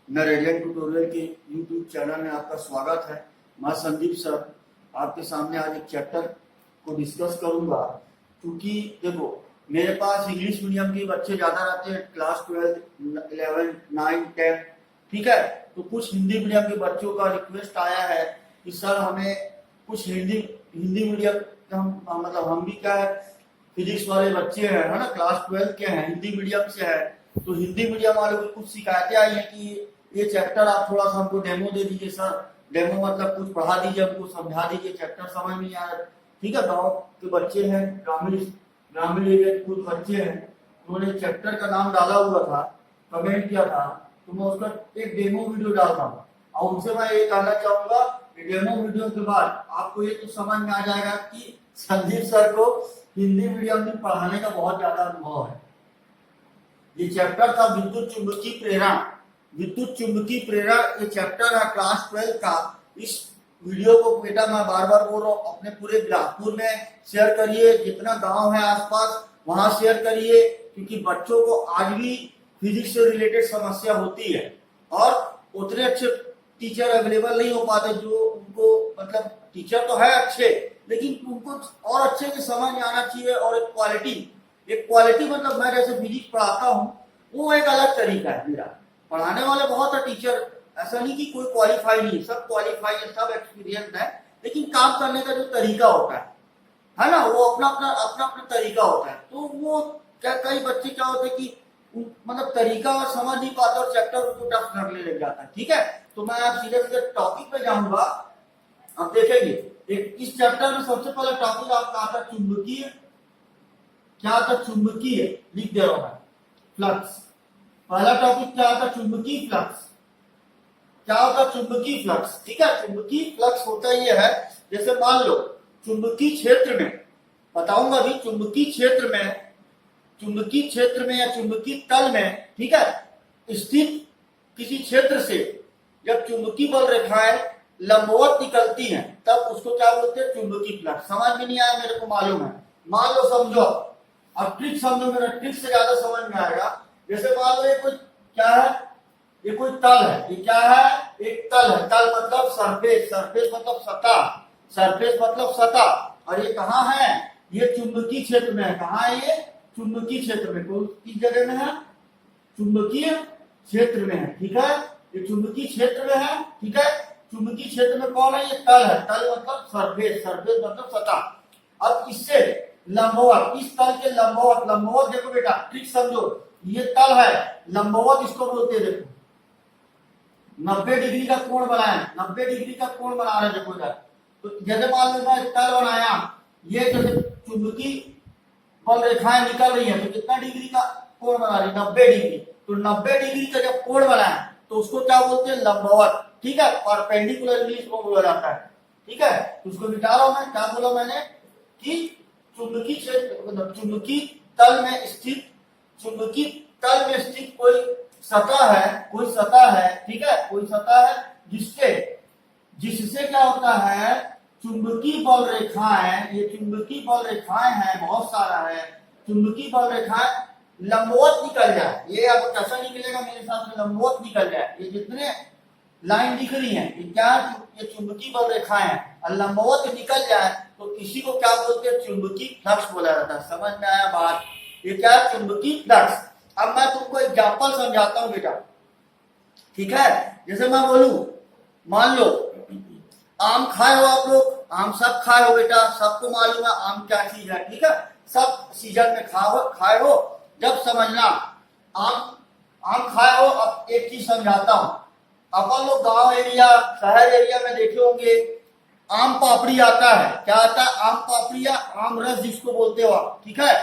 मैं radiant tutorial के YouTube channel में आपका स्वागत है। मैं संदीप सर आपके सामने आज एक चैप्टर को डिस्कस करूंगा, क्योंकि देखो मेरे पास इंग्लिश मीडियम के बच्चे ज़्यादा रहते हैं, क्लास 12, 11, 9, 10, ठीक है। तो कुछ हिंदी मीडियम के बच्चों का रिक्वेस्ट आया है कि सर हमें कुछ हिंदी मीडियम मतलब हम भी क्या है, फिजिक्स वाले बच्चे हैं, है ना, क्लास 12 के हैं, हिंदी मीडियम से है। तो हिंदी मीडियम वालों की कुछ शिकायतें आई हैं कि ये चैप्टर आप थोड़ा सा हमको डेमो दे दीजिए सर। डेमो मतलब कुछ पढ़ा दीजिए, हमको समझा दीजिए, चैप्टर समझ नहीं आ रहा। ठीक है, गाँव के बच्चे हैं, ग्रामीण एरिया के कुछ बच्चे हैं, उन्होंने चैप्टर का नाम डाला हुआ था, कमेंट किया था, तो मैं उसका एक डेमो वीडियो डालता हूँ। और उनसे मैं ये कहना चाहूंगा कि डेमो वीडियो के बाद आपको ये तो समझ में आ जाएगा कि संदीप सर को हिंदी मीडियम में पढ़ाने का बहुत ज्यादा अनुभव है। ये चैप्टर था विद्युत चुंबकीय प्रेरण, ये चैप्टर है क्लास 12 का। इस वीडियो को बेटा मैं बार बार बोल रहा हूँ, अपने पूरे बिलासपुर में शेयर करिए, जितना गांव है आसपास वहां शेयर करिए, क्योंकि बच्चों को आज भी फिजिक्स से रिलेटेड समस्या होती है और उतने अच्छे टीचर अवेलेबल नहीं हो पाते जो उनको, मतलब टीचर तो है अच्छे, लेकिन उनको और अच्छे से समझ में आना चाहिए। और एक क्वालिटी मतलब मैं जैसे फिजिक्स पढ़ाता हूँ, वो एक अलग तरीका है मेरा। पढ़ाने वाले बहुत है टीचर, ऐसा नहीं कि कोई क्वालिफाई नहीं, सब क्वालिफाई है, सब एक्सपीरियंस है, लेकिन काम करने का जो तरीका होता है ना, वो अपना अपना तरीका होता है। तो वो क्या, कई बच्चे क्या होते हैं कि मतलब तरीका और समझ नहीं पाते और चैप्टर उनको टफ करने लग जाता है। ठीक है, तो मैं आप सीधे सीधे टॉपिक पे जाऊंगा। अब देखेंगे इस चैप्टर में सबसे पहले टॉपिक आपका आता है चुंबकीय, क्या था, चुंबकीय, लिख दे रहा हूं मैं, फ्लक्स। पहला टॉपिक क्या होता है, चुंबकीय फ्लक्स। क्या होता है चुंबकीय फ्लक्स? ठीक है, चुंबकीय फ्लक्स होता ये है, जैसे मान लो चुंबकीय क्षेत्र में, बताऊंगा अभी, चुंबकीय क्षेत्र में या चुंबकीय तल में, ठीक है, स्थित किसी क्षेत्र से जब चुंबकीय बल रेखाएं लंबवत निकलती हैं, तब उसको क्या बोलते हैं, चुंबकीय फ्लक्स। समझ में नहीं आया मेरे को मालूम है, मान लो समझो, अब ट्रिक समझो, मेरा ट्रिक से ज्यादा समझ में आएगा। जैसे मान लो ये कोई क्या है, ये कोई तल है, ये क्या है, एक तल है। तल मतलब सरफेस, सरफेस मतलब सतह, सरफेस मतलब सतह। और ये कहाँ है, ये चुंबकीय क्षेत्र में है। कहाँ है ये, चुंबकीय क्षेत्र में। तो किस जगह में है, चुंबकीय क्षेत्र में है। ठीक है, ये चुंबकीय क्षेत्र में है। ठीक है, चुंबकीय क्षेत्र में कौन है, ये तल है। तल मतलब सरफेस, सरफेस मतलब सतह। अब इससे लंबवत, इस तल के लंबवत देखो बेटा, ट्रिक समझो, ये तल है, लंबवत इसको बोलते हैं। देखो 90 डिग्री का कोण बनाया, 90 डिग्री का कोण बना रहे, देखो इधर। तो जैसे मान लो मैं तल बनाया, ये जैसे चुंबकीय बल रेखाएं निकल रही है, तो कितना डिग्री का कोण बना रही है, 90 डिग्री। तो 90 डिग्री का जब कोण बनाया तो उसको क्या बोलते हैं, लंबवत। ठीक है, परपेंडिकुलर इंग्लिश में बोला जाता है। ठीक है, तो उसको मिटा रहा हूं मैं, क्या बोला मैंने कि चुंबकीय क्षेत्र मतलब चुंबकीय तल में स्थित कोई सतह है, ठीक है, कोई सतह है जिससे क्या होता है, चुंबकीय बल रेखाएं, ये चुंबकीय बल रेखाएं हैं, बहुत सारा है, चुंबकीय बल रेखाएं लंबवत निकल जाए। ये अब कैसा निकलेगा, मेरे हिसाब से लंबवत निकल जाए। ये जितने लाइन दिख रही है, ये क्या, ये चुंबकीय बल रेखाएं हैं, और लंबवत निकल जाए तो इसी को क्या बोलते हैं, चुंबकीय फ्लक्स बोला जाता है। समझ में आया बात, ये क्या है, चुंबकीय फ्लक्स। अब मैं तुमको एग्जांपल समझाता हूं बेटा। ठीक है, जैसे मैं बोलूं, मान लो आम खाए हो आप लोग, आम सब खाए हो बेटा, सबको मालूम है आम क्या चीज है। ठीक है, सब सीजन में खाए हो। जब समझना, आम खाए हो। अब एक चीज समझाता हूं, अपन लोग गांव एरिया, शहर एरिया में देखे होंगे, आम पापड़ी आता है। क्या आता है, आम पापड़ी या आम रस जिसको बोलते हो आप। ठीक है,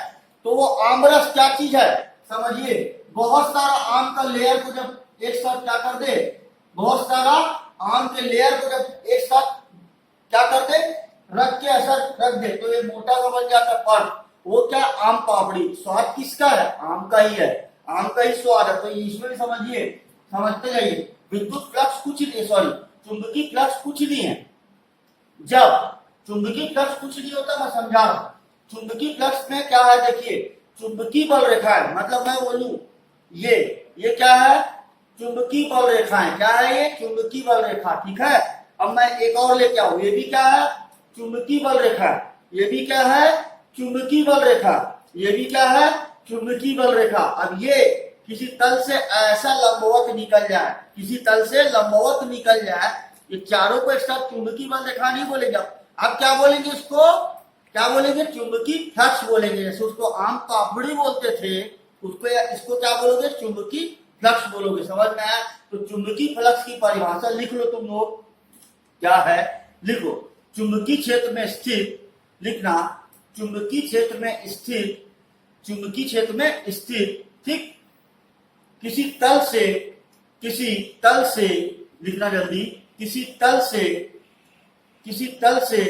तो वो आम रस क्या चीज है, समझिए, बहुत सारा आम का लेयर को जब एक साथ क्या कर दे, बहुत सारा आम के लेयर को जब एक साथ क्या कर दे, रख के ऐसा रख दे, तो ये मोटा सा बन जाता है पर्क। वो क्या, आम पापड़ी। स्वाद किसका है, आम का ही है, आम का ही स्वाद है। तो इसमें भी समझिए, समझते जाइए, विद्युत फ्लक्स कुछ नहीं, सॉरी, चुंबकीय फ्लक्स कुछ नहीं है। जब चुंबकीय फ्लक्स कुछ नहीं होता, मैं समझा रहा हूं। चुंबकीय फ्लक्स में क्या है, देखिए, चुंबकीय बल रेखा है, मतलब मैं बोलूं ये क्या है, चुंबकीय बल रेखाएं, क्या है ये? चुंबकीय बल रेखा, ठीक है। अब मैं एक और लेके आऊं, ये भी क्या है? चुंबकीय बल रेखा। ये भी क्या है? चुंबकीय बल रेखा। ये भी क्या है? चुंबकीय बल रेखा। अब ये किसी तल से ऐसा लंबवत निकल जाए, किसी तल से लंबवत निकल जाए, ये चारों को एक साथ चुंबकीय बल रेखा नहीं बोलेंगे। अब क्या बोलेंगे इसको? क्या बोलेंगे? चुंबकीय फ्लक्स बोलेंगे। जैसे उसको आम पापड़ी बोलते थे, उसको इसको क्या बोलोगे? चुंबकीय फ्लक्स बोलोगे। समझ में आया? तो चुंबकीय फ्लक्स की परिभाषा लिख लो तुम लोग, क्या है? लिखो, चुंबकीय क्षेत्र में स्थित, लिखना, चुंबकीय क्षेत्र में स्थित, चुंबकीय क्षेत्र में स्थित, ठीक, किसी तल से लिखना जल्दी, किसी तल से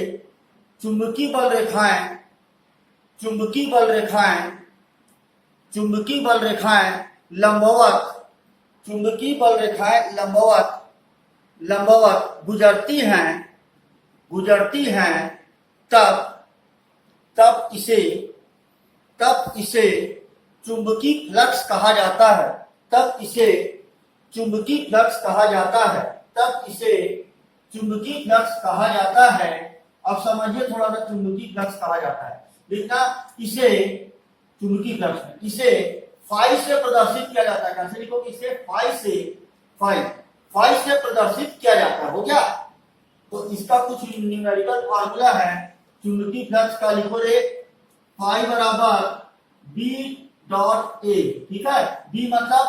चुंबकीय बल रेखाएं, चुंबकीय बल रेखाएं, चुंबकीय बल रेखाएं लंबवत, चुंबकीय बल रेखाएं लंबवत लंबवत गुजरती हैं, तब इसे चुंबकीय फ्लक्स कहा जाता है। तब इसे चुंबकीय फ्लक्स कहा जाता है। तब इसे चुंबकीय फ्लक्स कहा जाता है। अब समझिए थोड़ा सा, चुंबकीय फ्लक्स कहा जाता है, देखना, इसे चुंबकीय फ्लक्स में इसे फाई से प्रदर्शित किया जाता है। कैसे लिखोगे? इसे फाई से प्रदर्शित किया जाता है। हो गया? तो इसका कुछ न्यूमेरिकल फार्मूला है चुंबकीय फ्लक्स का। लिखो रे, फाई बराबर बी डॉट ए, ठीक है। बी मतलब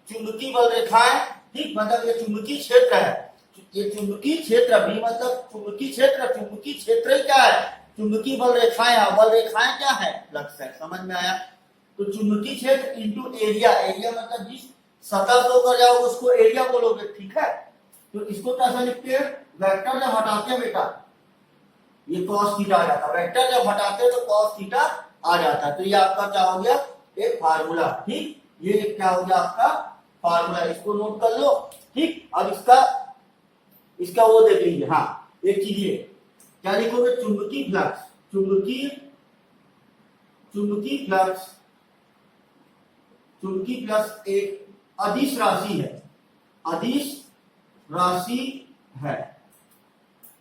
चुंबकीय बल रेखाएं, ठीक, मतलब ये चुंबकीय क्षेत्र है, ये चुंबकीय क्षेत्र। बी मतलब चुंबकीय क्षेत्र, चुंबकीय क्षेत्र ही क्या है? चुंबकीय बल रेखाएं है। बल रेखाएं क्या है? फ्लक्स है। समझ में आया? तो चुंबकीय क्षेत्र इंटू एरिया, एरिया मतलब जिस सतह से होकर जाओगे उसको एरिया बोलोगे, ठीक है। तो इसको कैसे लिखते हैं? वेक्टर जब हटाते हैं बेटा, ये cos थीटा आ जाता है। वेक्टर जब हटाते हैं तो cos थीटा आ जाता है। तो ये आपका क्या हो गया? एक फार्मूला, ठीक। ये क्या हो गया आपका? फार्मूला। इसको नोट कर लो, ठीक। अब इसका वो देख लीजिए। हाँ, एक चीज ये क्या लिखोगे? चुंबकीय फ्लक्स, चुंबकीय फ्लक्स, चुंबकीय फ्लक्स एक अदिश राशि है, अदिश राशि है,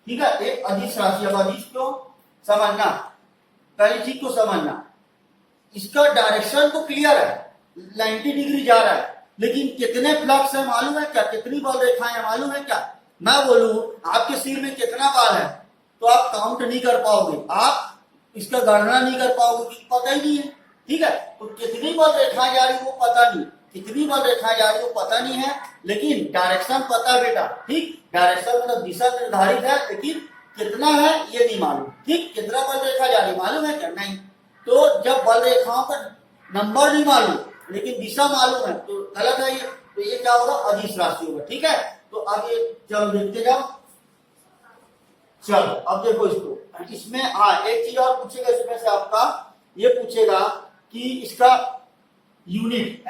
ठीक है। एक अदिश राशि। अब अदिश क्यों? समझना, पहली चीज को समझना, इसका डायरेक्शन तो क्लियर है, 90 डिग्री जा रहा है, लेकिन कितने फ्लक्स है मालूम है क्या? कितनी बल रेखाएं है मालूम है क्या? मैं बोलूं आपके सिर में कितना बाल है तो आप काउंट नहीं कर पाओगे, आप इसका गणना नहीं कर पाओगे, क्योंकि पता ही नहीं है, ठीक है। तो कितनी बल रेखाएं जा रही वो पता नहीं, कितनी बल रेखाएं जा रही वो पता नहीं है, लेकिन डायरेक्शन पता है बेटा, ठीक। डायरेक्शन मतलब दिशा निर्धारित है, लेकिन कितना है ये नहीं मालूम, ठीक। कितना बल रेखा जा रही मालूम है क्या? नहीं। तो जब बल रेखाओं का नंबर नहीं मालूम लेकिन दिशा मालूम है तो गलत है ये। तो ये क्या होगा? अदिश राशि होगा, ठीक है। तो अब ये चलो देखते जाओ। चलो अब देखो इसको, इसमें एक चीज और पूछेगा इसमें से आपका, ये पूछेगा कि इसका यूनिट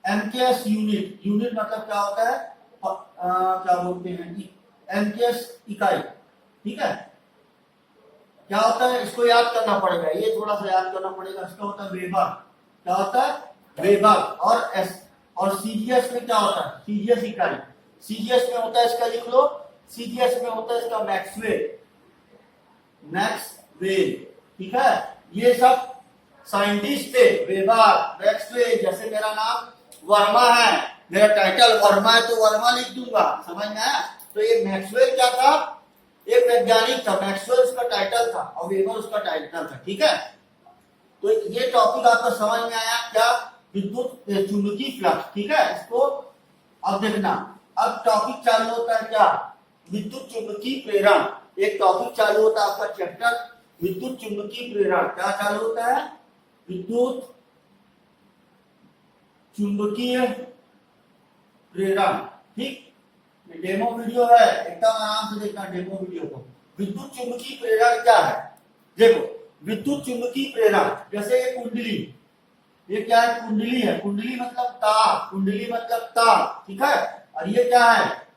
एमकेएस यूनिट, यूनिट मतलब क्या होता है? क्या बोलते हैं? एमकेएस इकाई, ठीक है। क्या होता है इसको याद करना पड़ेगा, ये थोड़ा सा याद करना पड़ेगा। इसका होता है वेबर, क्या होता है? वेबर। और सीजीएस में क्या होता है? सीजीएस इकाई। सीजीएस में होता है इसका, लिख लो, सीजीएस में होता है इसका मैक्सवेल, ठीक है। ये सब साइंटिस्ट थे, वेबर, मैक्सवेल। जैसे मेरा नाम वर्मा है, मेरा टाइटल वर्मा है तो वर्मा लिख दूंगा, समझ में आया? तो ये मैक्सवेल क्या था? एक वैज्ञानिक था, मैक्सवेल उसका टाइटल था और वेबर उसका टाइटल था, ठीक है। तो ये टॉपिक आपको समझ में आया क्या? विद्युत चुंबकीय फ्लक्स, ठीक है। इसको अब देखना, अब टॉपिक चालू होता है क्या? विद्युत चुंबकीय प्रेरण। एक टॉपिक चालू होता है आपका चैप्टर विद्युत चुंबकीय प्रेरण। क्या चालू होता है? विद्युत चुंबकीय प्रेरण, ठीक। डेमो वीडियो है, एकदम आराम से देखना डेमो वीडियो को। विद्युत चुंबकीय प्रेरण क्या है? देखो, विद्युत चुंबकीय प्रेरण, जैसे ये कुंडली, ये क्या है? कुंडली है। कुंडली मतलब तार, कुंडली मतलब तार, ठीक है। और ये क्या है?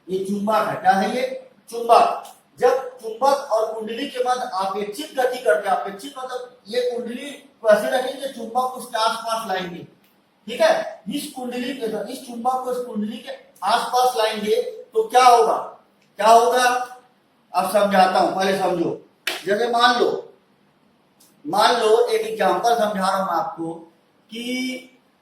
ये चुंबक है। क्या है ये? चुंबक। जब चुंबक और कुंडली के मध्य आपेक्षिक गति करते हैं, आपेक्षिक मतलब ये कुंडली को ऐसे रखेंगे, चुंबक उसके आसपास लाएंगे, ठीक है। इस कुंडली के इस चुंबक को इस कुंडली के आसपास लाएंगे तो क्या होगा, क्या होगा अब समझाता हूं, पहले समझो। जैसे मान लो एक एग्जांपल समझा रहा हूं मैं आपको कि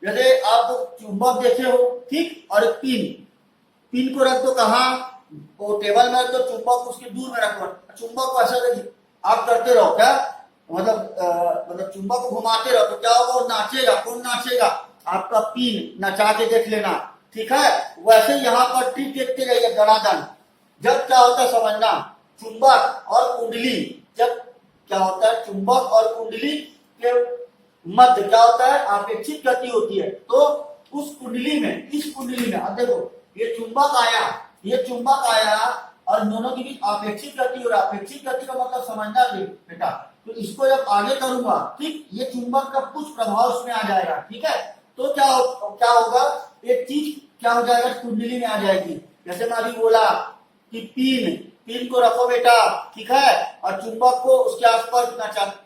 जैसे आप चुंबक देखे हो, ठीक, और पिन को रख दो कहाँ, वो टेबल में रख दो, चुंबक उसके दूर में रखो, चुंबक को ऐसा देखिए आप करते रहो, क्या मतलब चुंबक को घुमाते रहो तो क्या होगा, वो नाचेगा। कौन नाचेगा, आपका पिन नचा के देख लेना, ठीक है। वैसे यहाँ पर ट्रिक देखते रहिए दनादन। जब क्या होता है समझना, चुंबक और कुंडली, जब क्या होता है चुंबक और कुंडली के मध्य क्या होता है, अपेक्षित गति होती है। तो उस कुंडली में, इस कुंडली में अब देखो ये चुंबक आया और दोनों के बीच अपेक्षित गति, और अपेक्षित गति का मतलब समझना बेटा। तो इसको जब आगे करूंगा, ठीक, ये चुंबक का कुछ प्रभाव उसमें आ जाएगा, ठीक है। तो क्या होगा, एक चीज क्या हो जाएगा, कुंडली में आ जाएगी। जैसे मैं अभी बोला कि पिन को रखो बेटा, ठीक है, और चुंबक को उसके आसपास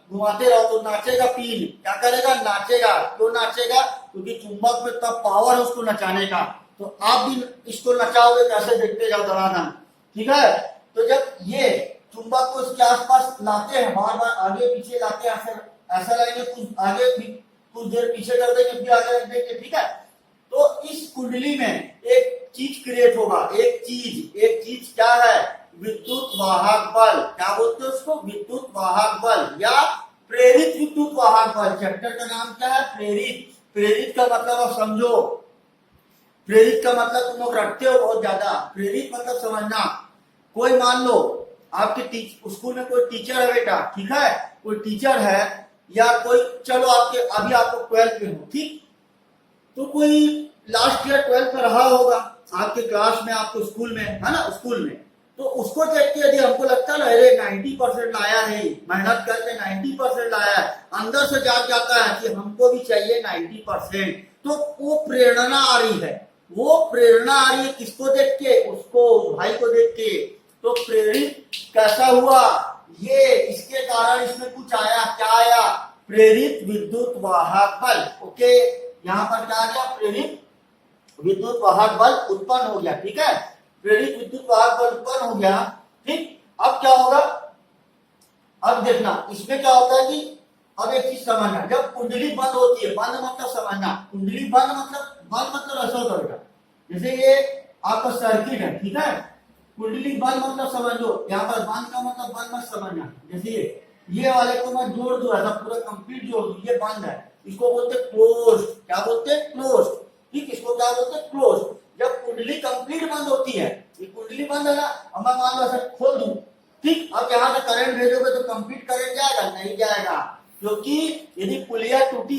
घुमाते रहो तो नाचेगा पिन। क्या करेगा, नाचेगा। क्यों नाचेगा, क्योंकि चुंबक में तब पावर है उसको नचाने का। तो आप भी इसको नचाओगे, कैसे देखते जाओ दनादन, ठीक है। तो जब ये चुंबक को इसके आसपास लाते हैं, बार बार आगे पीछे लाते हैं, ऐसा लाएंगे, कुछ आगे कुछ देर पीछे कर देंगे, फिर आगे रख देंगे, ठीक है। तो इस कुंडली में एक चीज क्रिएट होगा, एक चीज क्या है, विद्युत वाहक बल। क्या बोलते हैं उसको, विद्युत वाहक बल या प्रेरित विद्युत वाहक बल। चैप्टर का नाम क्या है, प्रेरित का मतलब आप समझो, प्रेरित का मतलब तुम लोग रखते हो बहुत ज्यादा। प्रेरित मतलब समझना, कोई मान लो आपके स्कूल में कोई टीचर है बेटा, ठीक है, कोई टीचर है या कोई, चलो आपके अभी आपको 12th में हो, ठीक, तो कोई लास्ट ईयर 12th में रहा होगा आपके क्लास में, आपको स्कूल में, है ना, स्कूल में। तो उसको देख के यदि हमको लगता है अरे 90% लाया है, मेहनत करके 90% लाया है, अंदर से जाग जाता है कि हमको भी चाहिए 90%, तो वो प्रेरणा आ रही है, किसको देख के, उसको भाई को देख के। तो प्रेरित कैसा हुआ, ये इसके कारण इसमें कुछ आया, क्या आया, प्रेरित विद्युत वाहक बल। ओके, यहाँ पर क्या आ गया, प्रेरित विद्युत वाहक बल उत्पन्न हो गया, ठीक है। प्रेरित विद्युत वाहक बल उत्पन्न हो गया, ठीक। अब क्या होगा, अब देखना इसमें क्या होता है कि अब एक चीज समझना, जब कुंडली बंद होती है, बंद मतलब समझना, कुंडली बंद मतलब ऐसा होता है, जैसे ये आपका सर्किट है, ठीक है, कुंडली बंद मतलब समझो, यहाँ पर बंद का मतलब बंद मत समझना। जैसे ये वाले को मैं जोड़ दूं, ऐसा पूरा कंप्लीट जोड़ दूं, ये बंद है, इसको बोलते क्लोज। क्या बोलते हैं, क्लोज, ठीक, इसको क्या बोलते हैं, क्लोज। जब कुंडली कंप्लीट बंद होती है, ये कुंडली बंद है ना, अब मैं मान लो ऐसा खोल दूं, ठीक, अब यहाँ से करंट भेजोगे तो कंप्लीट करंट जाएगा, नहीं जाएगा, क्योंकि यदि पुलिया टूटी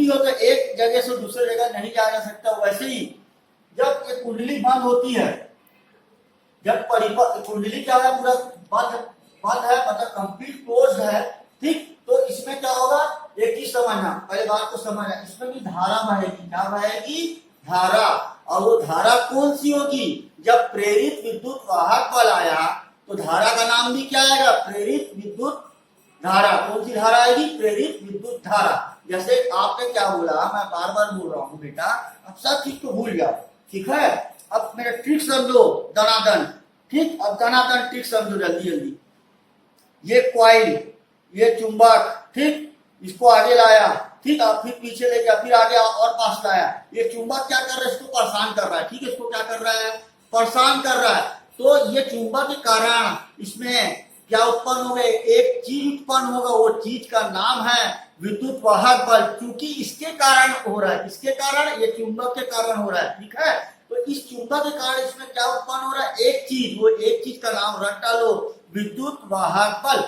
हो तो एक जगह से दूसरे जगह नहीं जाया जा सकता। वैसे ही जब ये कुंडली बंद होती है, जब कुंडली क्या है, पूरा बंद है, मतलब कंप्लीट क्लोज है, ठीक, तो इसमें क्या होगा, एक चीज समझना, पहले बात को समझना, इसमें भी धारा बहेगी। क्या बहेगी, धारा। और वो धारा कौन सी होगी, जब प्रेरित विद्युत वाहक बल आया तो धारा का नाम भी क्या आएगा, प्रेरित विद्युत धारा। कौन सी धारा आएगी, प्रेरित विद्युत धारा। जैसे आपने क्या बोला, मैं बार बार बोल रहा हूँ बेटा, अब सब चीज को भूल जाओ, ठीक है। अब मेरा ट्रिक समझो दनादन, ठीक, अब दनादन ट्रिक समझो जल्दी। ये क्वाइल, ये चुंबक, ठीक, इसको आगे लाया, ठीक, अब फिर पीछे ले गया, फिर आगे और पास लाया। ये चुंबक क्या कर रहा है, इसको परेशान कर रहा है, ठीक है, इसको क्या कर रहा है, परेशान कर रहा है। तो ये चुंबक के कारण इसमें क्या उत्पन्न होगा, एक चीज उत्पन्न होगा, वो चीज का नाम है विद्युत वाहक बल। क्योंकि इसके कारण हो रहा है, इसके कारण, ये चुंबक के कारण हो रहा है, ठीक है। तो इस चुंबक के कारण इसमें क्या उत्पन्न हो रहा है, एक चीज, वो एक चीज का नाम रट डालो, विद्युत वाहक बल।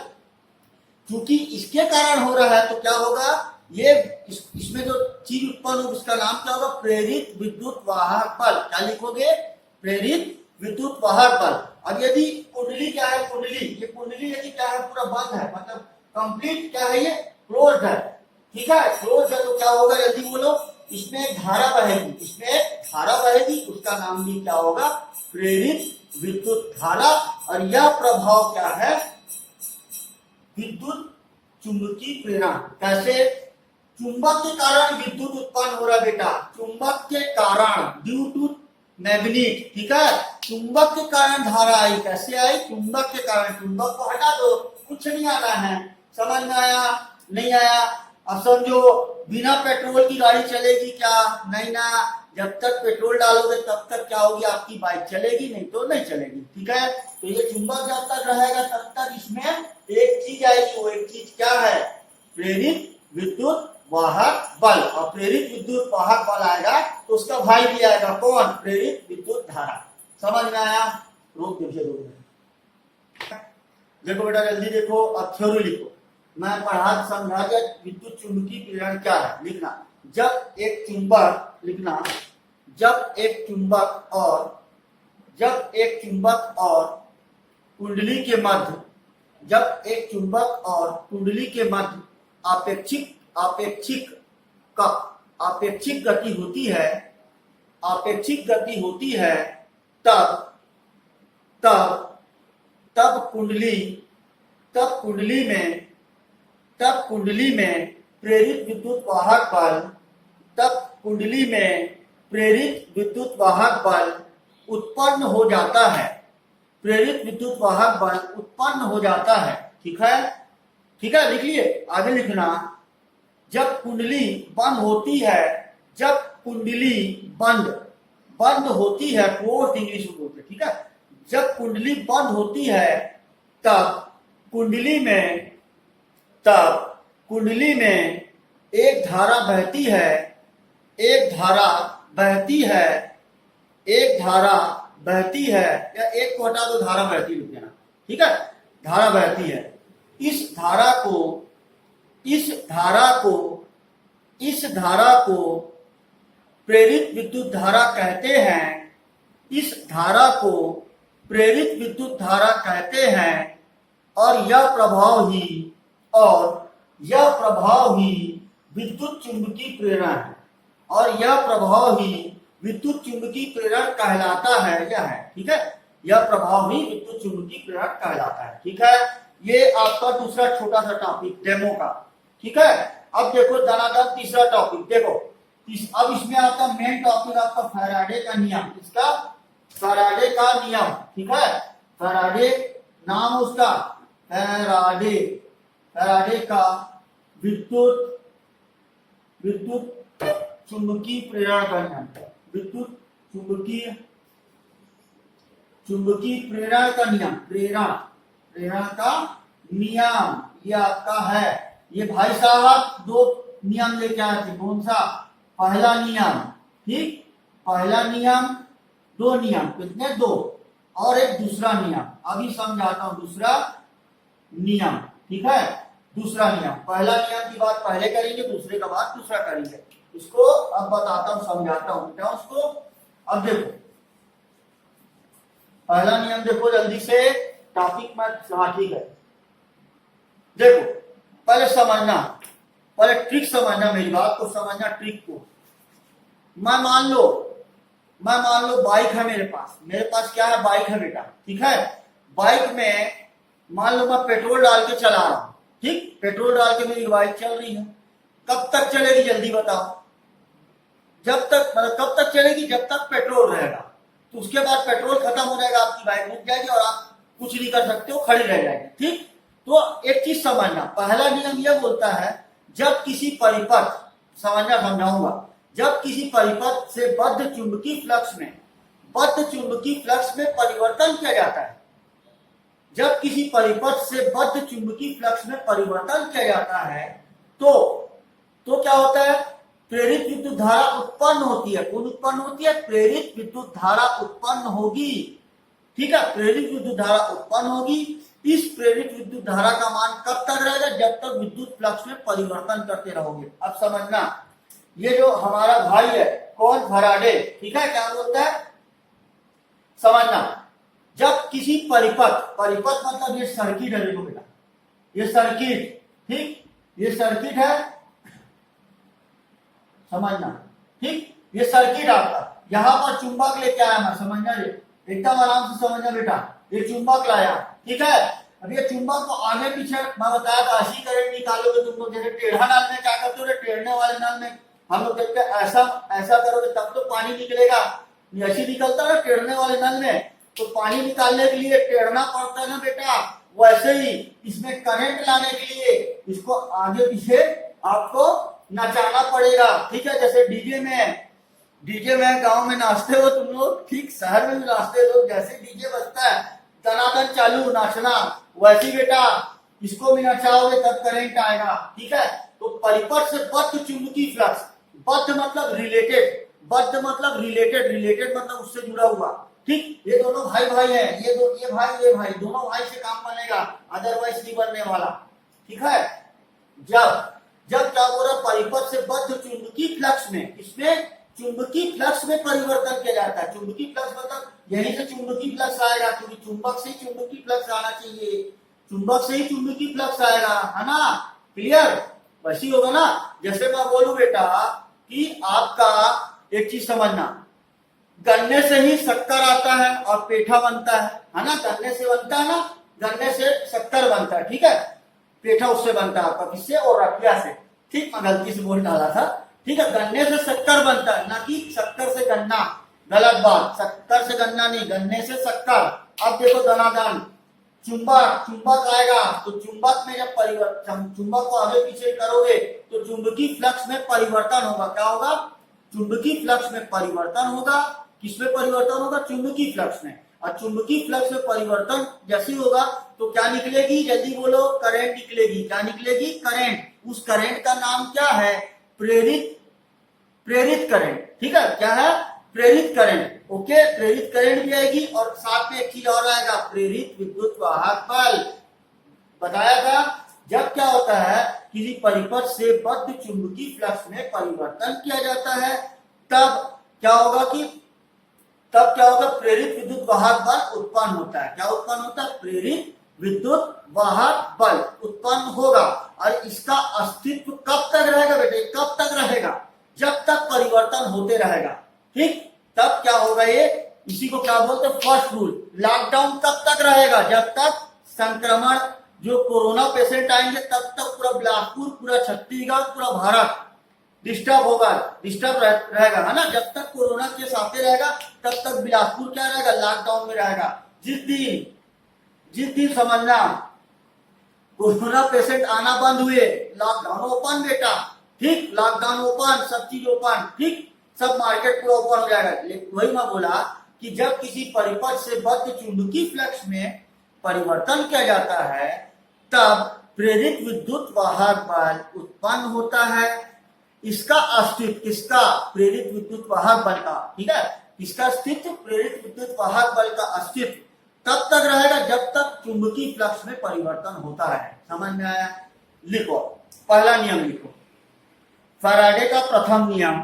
क्योंकि इसके कारण हो रहा है तो क्या होगा, ये इसमें जो चीज उत्पन्न होगी उसका नाम क्या होगा, प्रेरित विद्युत वाहक बल। क्या लिखोगे, प्रेरित विद्युत वाहक बल। अब यदि कुंडली क्या है, ये कुंडली यदि क्या है, पूरा बंद है, मतलब कंप्लीट क्या है, ये क्लोज है, ठीक है, क्लोज है, तो क्या होगा, यदि बोलो इसमें एक धारा बहेगी, उसका नाम भी क्या होगा, प्रेरित विद्युत धारा। और यह प्रभाव क्या है, विद्युत चुंबकीय प्रेरण। कैसे, चुंबक के कारण विद्युत उत्पन्न हो रहा है बेटा, चुंबक के कारण, ड्यू टू मैग्नेट, ठीक है। चुंबक के कारण धारा आई, कैसे आई? चुंबक के कारण। चुंबक को हटा दो, कुछ नहीं आना है। समझ में आया? नहीं आया? अब समझो, बिना पेट्रोल की गाड़ी चलेगी क्या? नहीं ना। जब तक पेट्रोल डालोगे तब तक क्या होगी? आपकी बाइक चलेगी, नहीं तो नहीं चलेगी, ठीक है। तो ये चुंबक जब तक रहेगा तब तक इसमें एक चीज आएगी, वो एक चीज क्या है? प्रेरित विद्युत वाहक बल। और प्रेरित विद्युत वाहक बल आएगा तो उसका भाई भी आएगा, कौन? प्रेरित विद्युत धारा। समझ में आया? रोक दीजिए 2 मिनट। देखो बेटा जल्दी देखो, अब थ्योरी लिखो। मैं पढ़ा समझा दिया विद्युत चुंबकीय प्रेरण क्या है, लिखना। जब एक चुंबक, लिखना, जब एक चुंबक और कुंडली के मध्य, जब एक चुंबक और कुंडली के मध्य आपेक्षिक गति होती है, तब कुंडली में प्रेरित विद्युत वाहक बल उत्पन्न हो जाता है। प्रेरित विद्युत वाहक बल उत्पन्न हो जाता है, ठीक है। ठीक है, लिख लिए, आगे लिखना। जब कुंडली बंद होती है, जब कुंडली बंद होती है, क्लोज इंग्लिश में बोलते, ठीक है। जब कुंडली बंद होती है तब कुंडली में एक धारा बहती है, या एक को हटा दो, धारा बहती लिख देना, ठीक है। धारा बहती है। इस धारा को प्रेरित विद्युत धारा कहते हैं। इस धारा को प्रेरित विद्युत धारा कहते हैं और यह प्रभाव ही विद्युत चुंबकीय प्रेरण है, और यह प्रभाव ही विद्युत चुंबकीय प्रेरण कहलाता है, यह है, ठीक है। यह प्रभाव ही विद्युत चुंबकीय प्रेरण कहलाता है, ठीक है। ये आपका दूसरा छोटा सा टॉपिक डेमो का, ठीक है। अब देखो दनादन तीसरा टॉपिक देखो। अब इसमें आपका मेन टॉपिक आपका फैराडे का नियम, इसका फैराडे का नियम, ठीक है। फैराडे नाम उसका, फैराडे का विद्युत चुंबकीय प्रेरण का नियम, विद्युत चुंबकीय प्रेरण का नियम, प्रेरण का नियम ये आपका है। ये भाई साहब 2 नियम लेके आए थे, कौन सा? पहला नियम, ठीक, पहला नियम, 2 नियम, कितने? 2, और एक दूसरा नियम। अभी समझाता हूं दूसरा नियम, ठीक है। दूसरा नियम, पहला नियम की बात पहले करेंगे, दूसरे का बात दूसरा करेंगे। इसको अब बताता हूं, समझाता हूं बेटा उसको। अब देखो पहला नियम देखो जल्दी से, टॉपिक में, हाँ ठीक है। देखो पहले समझना, पहले ट्रिक समझना, मेरी बात को समझना, ट्रिक को। मैं मान लो बाइक है मेरे पास क्या है? बाइक है बेटा, ठीक है। बाइक में मान लो मैं पेट्रोल डाल के चला रहा हूं, ठीक, पेट्रोल डाल के मेरी बाइक चल रही है। कब तक चलेगी जल्दी बताओ? जब तक, मतलब कब तक चलेगी? जब तक पेट्रोल रहेगा। तो उसके बाद पेट्रोल खत्म हो जाएगा, आपकी बाइक रुक जाएगी और आप कुछ नहीं कर सकते हो, खड़ी रह जाएगी, ठीक। तो एक चीज समझना, पहला नियम यह बोलता है जब किसी परिपथ, समझाऊंगा, जब किसी परिपथ से बद्ध चुंबकीय फ्लक्स में परिवर्तन किया जाता है, जब किसी परिपथ से बद्ध चुंबकीय फ्लक्स में परिवर्तन किया जाता है तो क्या होता है? प्रेरित विद्युत धारा उत्पन्न होती है। कौन उत्पन्न होती है? प्रेरित विद्युत धारा उत्पन्न होगी, ठीक है। प्रेरित विद्युत धारा उत्पन्न होगी। इस प्रेरित विद्युत धारा का मान कब तक रहेगा? जब तक विद्युत फ्लक्स में परिवर्तन करते रहोगे। अब समझना, ये जो हमारा भाई है, कौन? फैराडे, ठीक है। क्या बोलता है? समझना, जब किसी परिपथ मतलब ये सर्किट है, देखो बेटा, ये सर्किट, ठीक, ये सर्किट है, समझना, ठीक। ये सर्किट आपका, यहां पर चुंबक लेके आया मैं, समझना, ये एकदम आराम से समझना बेटा। ये चुंबक लाया, ठीक है। अब ये चुंबक को आगे पीछे मैं बताया था, ऐसी करंट निकालोगे तुम लोग, जैसे टेढ़ा डालने क्या करते हो, टेढ़ने वाले नल में हम लोग देखते हैं ऐसा ऐसा करोगे तब तो पानी निकलेगा, ऐसे निकलता है टेढ़ने वाले नल में, तो पानी निकालने के लिए टेढ़ना पड़ता है ना बेटा। वैसे ही इसमें करंट लाने के लिए इसको आगे पीछे आपको नचाना पड़ेगा, ठीक है। जैसे डीजे में गांव में नाचते हो तुम लोग, ठीक, शहर में भी नाचते हो लोग, जैसे डीजे बजता है दनादन चालू नाचना, वैसे बेटा इसको भी नचाओगे तब करंट आएगा, ठीक है। तो परिपथ से बद्ध चुंबकीय फ्लक्स, बद्ध मतलब रिलेटेड, बद्ध मतलब रिलेटेड मतलब उससे जुड़ा हुआ, ठीक। ये दोनों भाई भाई हैं, ये भाई दोनों भाई से काम बनेगा, अदरवाइज नहीं बनने वाला, ठीक है। जब क्या हो रहा परिपथ से बद्ध चुंबकीय फ्लक्स में, इसमें चुंबकीय फ्लक्स में परिवर्तन किया जाता है। चुंबकीय फ्लक्स मतलब यहीं से चुंबकीय फ्लक्स आएगा, क्योंकि चुंबक से ही चुंबकीय फ्लक्स आना चाहिए, चुंबक से ही चुंबकीय फ्लक्स आएगा, है ना, क्लियर। वैसे होगा ना, जैसे मैं बोलूं बेटा कि आपका एक चीज समझना, गन्ने से ही शक्कर आता है और पेठा बनता है ना, गन्ने से बनता है ना, गन्ने से शक्कर बनता है, ठीक है। पेठा उससे बनता है आपका, किससे, और रखिया से, ठीक, मैं गलती से बोल डाला था, ठीक है। गन्ने से शक्कर बनता है, ना कि शक्कर से गन्ना, गलत बात, शक्कर से गन्ना नहीं, गन्ने से शक्कर। अब देखो दनादन, चुंबक आएगा, तो चुंबक में जब परिवर्तन, चुंबक को आगे पीछे करोगे तो चुंबकीय फ्लक्स में परिवर्तन होगा, क्या होगा, चुंबकीय फ्लक्स में परिवर्तन होगा। किसमें परिवर्तन होगा, चुंबकीय फ्लक्स में। और चुंबकीय फ्लक्स में परिवर्तन जैसे होगा तो क्या निकलेगी, जल्दी बोलो, करंट निकलेगी। क्या निकलेगी, करंट। उस करंट का नाम क्या है, प्रेरित करंट, ठीक है। क्या है, प्रेरित करंट, ओके। प्रेरित करंट भी आएगी और साथ में एक चीज और आएगा, प्रेरित विद्युत वाहक बल। बताया था जब क्या होता है, किसी परिपथ से बद्ध चुंबकीय फ्लक्स में परिवर्तन किया जाता है, तब क्या होगा प्रेरित विद्युत वाहक बल उत्पन्न होता है। क्या उत्पन्न होता है, प्रेरित विद्युत वाहक बल उत्पन्न होगा। और इसका अस्तित्व कब तक रहेगा बेटे, कब तक रहेगा, जब तक परिवर्तन होते रहेगा, ठीक। तब क्या होगा, ये इसी को क्या बोलते हैं, फर्स्ट रूल। लॉकडाउन कब तक रहेगा, जब तक संक्रमण, जो कोरोना पेशेंट आएंगे तब तक पूरा बिलासपुर, पूरा छत्तीसगढ़, पूरा भारत डिस्टर्ब रहेगा, है ना। जब तक कोरोना केस आते रहेगा तब तक बिलासपुर क्या रहेगा, लॉकडाउन में रहेगा। जिस दिन समझना कोरोना पेशेंट आना बंद हुए, लॉकडाउन ओपन बेटा, ठीक, लॉकडाउन ओपन, सब चीज ओपन, ठीक, सब मार्केट पूरा ओपन हो जाएगा। वही मैं बोला कि जब किसी परिपथ से बद्ध चुंबकीय फ्लक्स में परिवर्तन किया जाता है, तब प्रेरित विद्युत वाहक बल उत्पन्न होता है। इसका अस्तित्व, किसका, प्रेरित विद्युत वाहक बल का, ठीक है। इसका अस्तित्व, प्रेरित विद्युत वाहक बल का अस्तित्व तब तक रहेगा जब तक चुंबकीय फ्लक्स में परिवर्तन होता है। समझ में आया, लिखो पहला नियम, लिखो फैराडे का प्रथम नियम,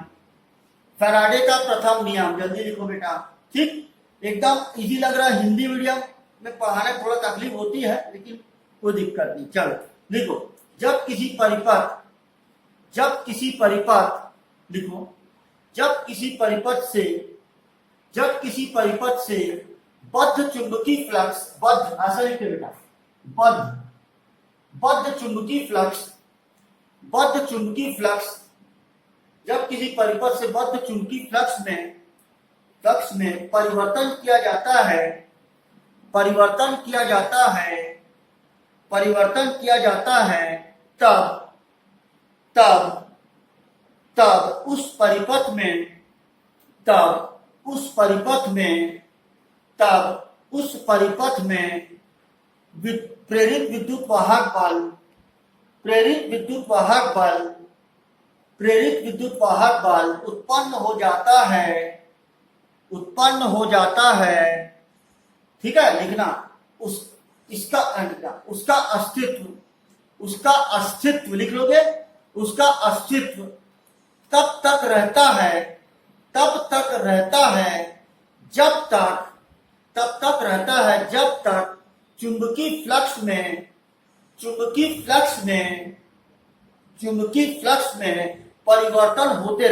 फैराडे का प्रथम नियम, जल्दी लिखो बेटा, ठीक। एकदम इजी लग रहा है, हिंदी मीडियम में पढ़ाने थोड़ा तकलीफ होती है, लेकिन कोई दिक्कत नहीं। चलो लिखो, जब किसी परिपथ लिखो, जब किसी परिपथ से बद्ध चुंबकीय फ्लक्स, बद्ध ऐसा लिखते बेटा, बद्ध चुंबकीय फ्लक्स, जब किसी परिपथ से बद्ध चुंबकीय फ्लक्स में परिवर्तन किया जाता है, तब उस परिपथ में प्रेरित विद्युत वाहक बल उत्पन्न हो जाता है, ठीक है। लिखना उसका अस्तित्व लिख लोगे, उसका अस्तित्व तब तक रहता है जब तक चुंबकीय फ्लक्स में परिवर्तन होते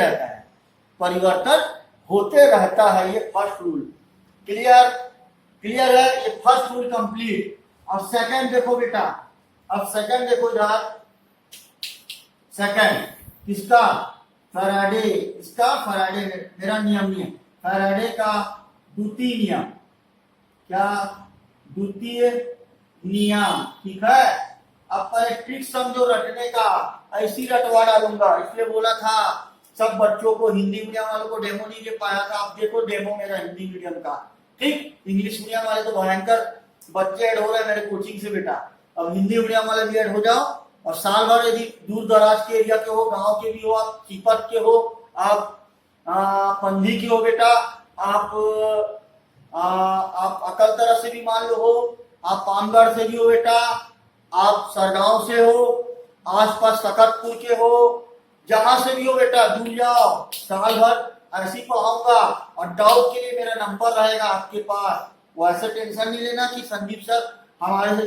रहता है। ये फर्स्ट रूल क्लियर है, ये फर्स्ट रूल कंप्लीट। अब सेकंड देखो बेटा, अब सेकंड देखो इधर, सेकंड किसका? फैराडे, इसका फैराडे, मेरा नियम नहीं है, फैराडे का द्वितीय नियम, क्या? द्वितीय नियम, ठीक है। अब पहले ट्रिक समझो रटने का, ऐसी रटवा डालूंगा, इसलिए बोला था सब बच्चों को, हिंदी मीडियम वालों को डेमो नहीं दे पाया था, अब देखो डेमो मेरा हिंदी मीडियम का, ठीक। इंग्लिश मीडियम वाले तो भयंकर बच्चे ऐड हो रहे हैं मेरे कोचिंग से बेटा, अब हिंदी मीडियम वाले भी ऐड हो जाओ, और साल भर यदि दूर दराज के एरिया के हो, गांव के भी हो, आप सीपत के हो, आप पंधी के हो बेटा, आप अकलतरा से भी मान लो हो, आप पानगढ़ से भी हो बेटा, आप सरगांव से हो, आसपास सकतपुर के हो, जहां से भी हो बेटा, दूर जाओ, साल भर ऐसी पढ़ाऊंगा, और डाउट के लिए मेरा नंबर रहेगा आपके पास। वैसे टेंशन नहीं लेना कि संदीप सर हमारे से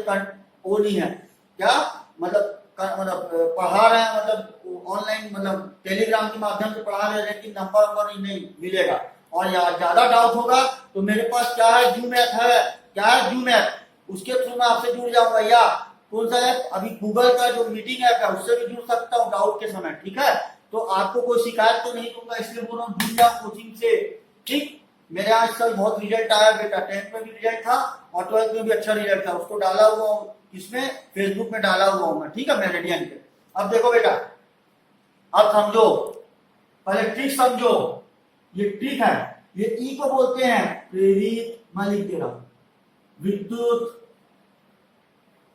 वो नहीं है, क्या मतलब पढ़ा रहे हैं, मतलब ऑनलाइन, मतलब टेलीग्राम के माध्यम से पढ़ा रहे हैं, लेकिन नंबर नहीं मिलेगा। और यार ज्यादा डाउट होगा तो मेरे पास क्या है, जूम ऐप है, क्या है, जूम ऐप, उसके थ्रू मैं आपसे जुड़ जाऊंगा। या कौन सा ऐप? अभी गूगल का जो मीटिंग ऐप है उससे भी जुड़ सकता हूँ डाउट के समय, ठीक है। तो आपको कोई शिकायत तो नहीं दूंगा, इसलिए बोल रहा हूँ जुड़ जाओ कोचिंग से, ठीक। मेरे यहाँ इस साल बहुत रिजल्ट आया बेटा, 10th में भी रिजल्ट था और 12th में भी अच्छा रिजल्ट था, उसको डाला हुआ हूँ, इसमें फेसबुक में डाला हुआ हूँ मैं, ठीक है, मेरिडियन पे। अब देखो बेटा, अब समझो, पहले ट्रिक समझो, ये ट्रिक है, ये ई को बोलते हैं प्रेरित, मैं लिख दे रहा हूं, विद्युत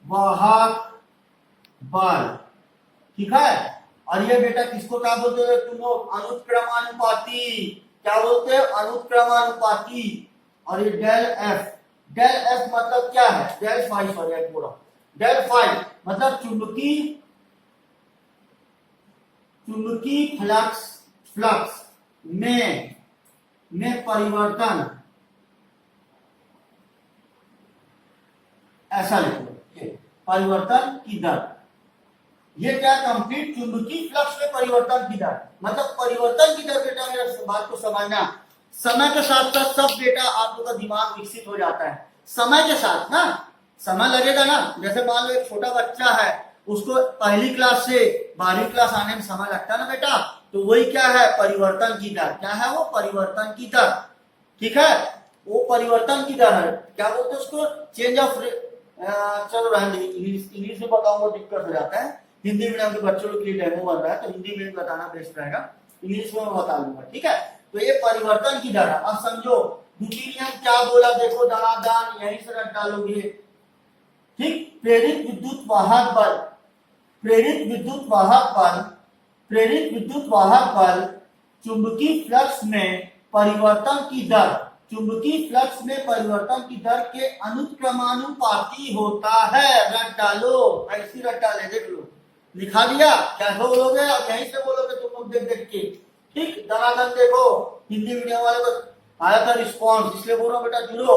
वाहक बल, ठीक है। और ये बेटा किसको क्या बोलते हो तुम लोग? अनुक्रमानुपाती, क्या बोलते हैं? अनुक्रमानुपाती। और ये डेल एफ, डेल एफ मतलब क्या है? डेल फाई, सॉरी बोला, डेल फाई मतलब चुंबकीय फ्लक्स, फ्लक्स में परिवर्तन, ऐसा लिखो, परिवर्तन की दर। ये क्या? कंप्लीट चुंबकीय फ्लक्स में परिवर्तन की दर, मतलब परिवर्तन की दर बेटा, मेरा बात को समझना, समय के साथ साथ सब बेटा आप लोग का दिमाग विकसित हो जाता है, समय के साथ ना, समय लगेगा ना। जैसे मान लो एक छोटा बच्चा है, उसको पहली क्लास से 12वीं क्लास आने में समय लगता है ना बेटा, तो वही क्या है? परिवर्तन की दर। क्या है वो? परिवर्तन की दर, ठीक है, वो परिवर्तन की दर है। क्या बोलते हैं उसको? चेंज ऑफ, चलो रहने इंग्लिश में बताऊंगा दिक्कत हो जाता है, हिंदी मीडियम के बच्चों के लिए डेमो बन रहा है तो हिंदी में बताना बेस्ट रहेगा, इंग्लिश में मैं बता दूंगा, ठीक है। तो ये परिवर्तन की दर है। अब समझो द्वितीय नियम क्या बोला, देखो धनादान, यहीं से रट डालोगे, ठीक। प्रेरित विद्युत वाहक बल, प्रेरित विद्युत वाहक बल, प्रेरित विद्युत वाहक बल चुंबकीय फ्लक्स में परिवर्तन की दर, चुंबकीय फ्लक्स में परिवर्तन की दर के अनुक्रमानुपाती होता है। रट डालो, ऐसी रट डाले, देख लो, लिखा दिया, क्या बोलोगे? अब यहीं से बोलोगे तुम लोग देख देख के, ठीक। दनादन देखो, हिंदी मीडियम वाले को आया था रिस्पॉन्स, इसलिए बोल रहा हूँ बेटा जुड़ो,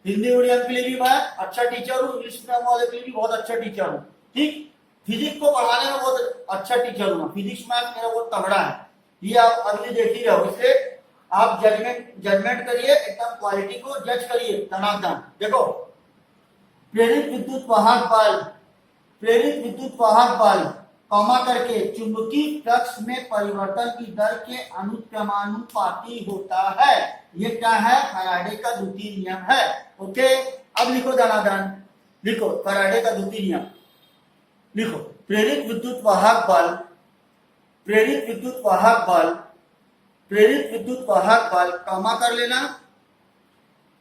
हिंदी मीडियम के लिए भी मैं अच्छा टीचर हूँ, इंग्लिश मीडियम वाले के लिए भी बहुत अच्छा टीचर हूँ, ठीक। फिजिक्स को पढ़ाने में बहुत अच्छा टीचर हूँ, फिजिक्स मैथ मेरा बहुत तगड़ा है, ये आप अगली देख ही रहो, इसलिए आप जजमेंट करिए, एकदम क्वालिटी को जज करिए, दनादन। देखो प्रेरित विद्युत वाहक बल, प्रेरित विद्युत वाहक बल कॉमा करके चुंबकीय फ्लक्स में परिवर्तन की दर के अनुक्रमानुपाती होता है। ये क्या है? फैराडे का द्वितीय नियम है, ओके। अब लिखो दनादन, लिखो फैराडे का द्वितीय नियम, लिखो प्रेरित विद्युत वाहक बल, प्रेरित विद्युत वाहक बल, प्रेरित विद्युत वाहक बल कॉमा कर लेना,